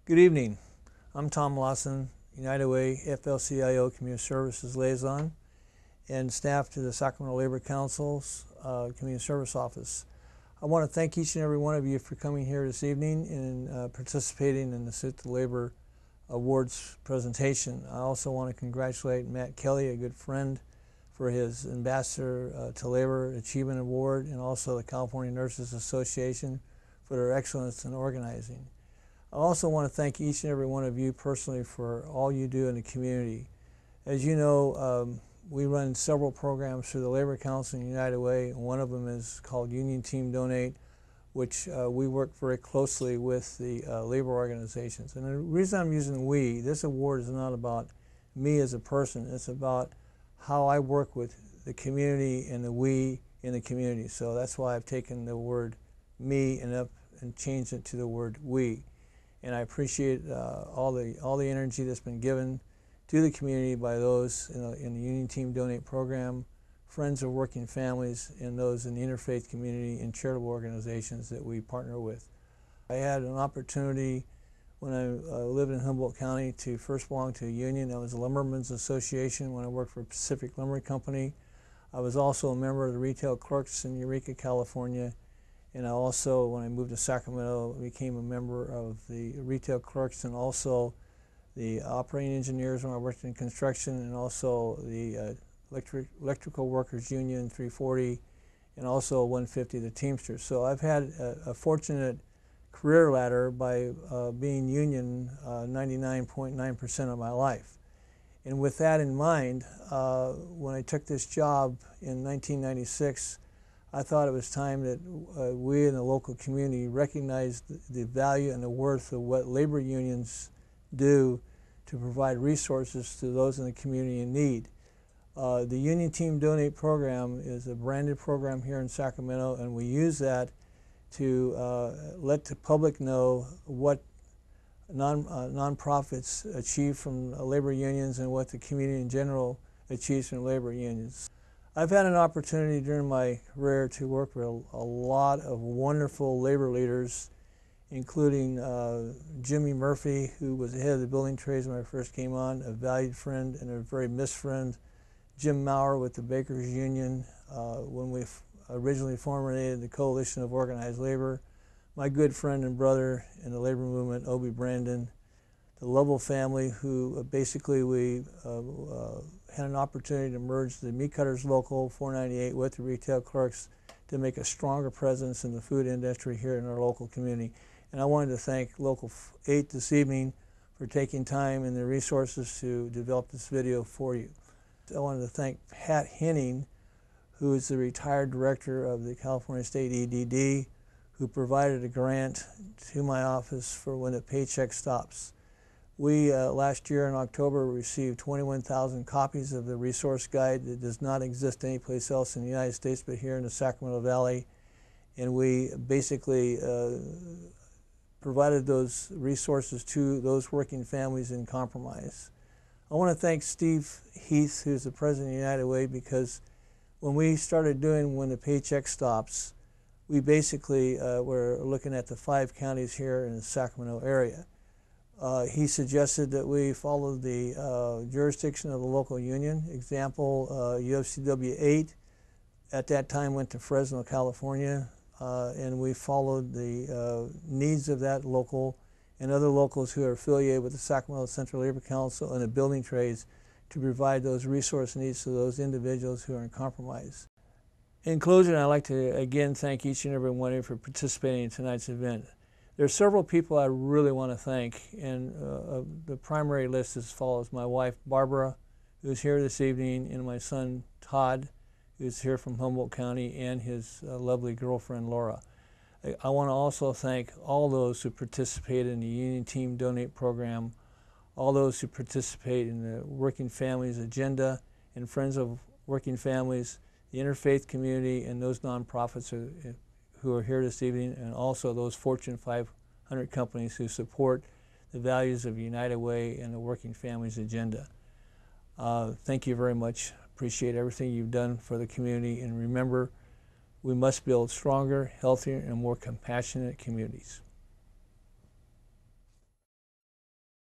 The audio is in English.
Good evening. I'm Tom Lawson, United Way AFL-CIO Community Services Liaison and staff to the Sacramento Labor Council's Community Service Office. I want to thank each and every one of you for coming here this evening and participating in the Suit the Labor Awards presentation. I also want to congratulate Matt Kelly, a good friend, for his Ambassador to Labor Achievement Award, and also the California Nurses Association for their excellence in organizing. I also want to thank each and every one of you personally for all you do in the community. As you know, we run several programs through the Labor Council and United Way, and one of them is called Union Team Donate, which we work very closely with the labor organizations. And the reason I'm using we, this award is not about me as a person, it's about how I work with the community and the we in the community. So that's why I've taken the word me and changed it to the word we. And I appreciate all the energy that's been given to the community by those in the Union Team Donate program, friends of working families, and those in the interfaith community and charitable organizations that we partner with. I had an opportunity when I lived in Humboldt County to first belong to a union. That was the Lumbermen's Association when I worked for Pacific Lumber Company. I was also a member of the Retail Clerks in Eureka, California. And I also, when I moved to Sacramento, became a member of the Retail Clerks and also the Operating Engineers when I worked in construction, and also the Electrical Workers Union 340, and also 150, the Teamsters. So I've had a fortunate career ladder by being union 99.9% of my life. And with that in mind, when I took this job in 1996, I thought it was time that we in the local community recognized the value and the worth of what labor unions do to provide resources to those in the community in need. The Union Team Donate program is a branded program here in Sacramento, and we use that to let the public know what nonprofits achieve from labor unions and what the community in general achieves from labor unions. I've had an opportunity during my career to work with a lot of wonderful labor leaders, including Jimmy Murphy, who was the head of the building trades when I first came on, a valued friend and a very missed friend. Jim Maurer with the Bakers Union when we originally formulated the Coalition of Organized Labor. My good friend and brother in the labor movement, Obie Brandon. The Lovell family, who basically we had an opportunity to merge the Meat Cutters Local 498 with the Retail Clerks to make a stronger presence in the food industry here in our local community. And I wanted to thank Local 8 this evening for taking time and the resources to develop this video for you. I wanted to thank Pat Henning, who is the retired director of the California State EDD, who provided a grant to my office for when the paycheck stops. We, last year in October, received 21,000 copies of the resource guide that does not exist anyplace else in the United States but here in the Sacramento Valley. And we basically provided those resources to those working families in compromise. I want to thank Steve Heath, who's the president of United Way, because when we started doing When the Paycheck Stops, we basically were looking at the 5 counties here in the Sacramento area. He suggested that we follow the jurisdiction of the local union. Example, UFCW 8 at that time went to Fresno, California, and we followed the needs of that local and other locals who are affiliated with the Sacramento Central Labor Council and the building trades to provide those resource needs to those individuals who are in compromise. In closing, I'd like to again thank each and every one of you for participating in tonight's event. There are several people I really want to thank, and the primary list is as follows: my wife Barbara, who's here this evening, and my son Todd, who's here from Humboldt County, and his lovely girlfriend Laura. I want to also thank all those who participate in the Union Team Donate program, all those who participate in the Working Families Agenda and Friends of Working Families, the interfaith community, and those nonprofits who are here this evening, and also those Fortune 500 companies who support the values of United Way and the Working Families Agenda. Thank you very much. Appreciate everything you've done for the community, and remember, we must build stronger, healthier, and more compassionate communities.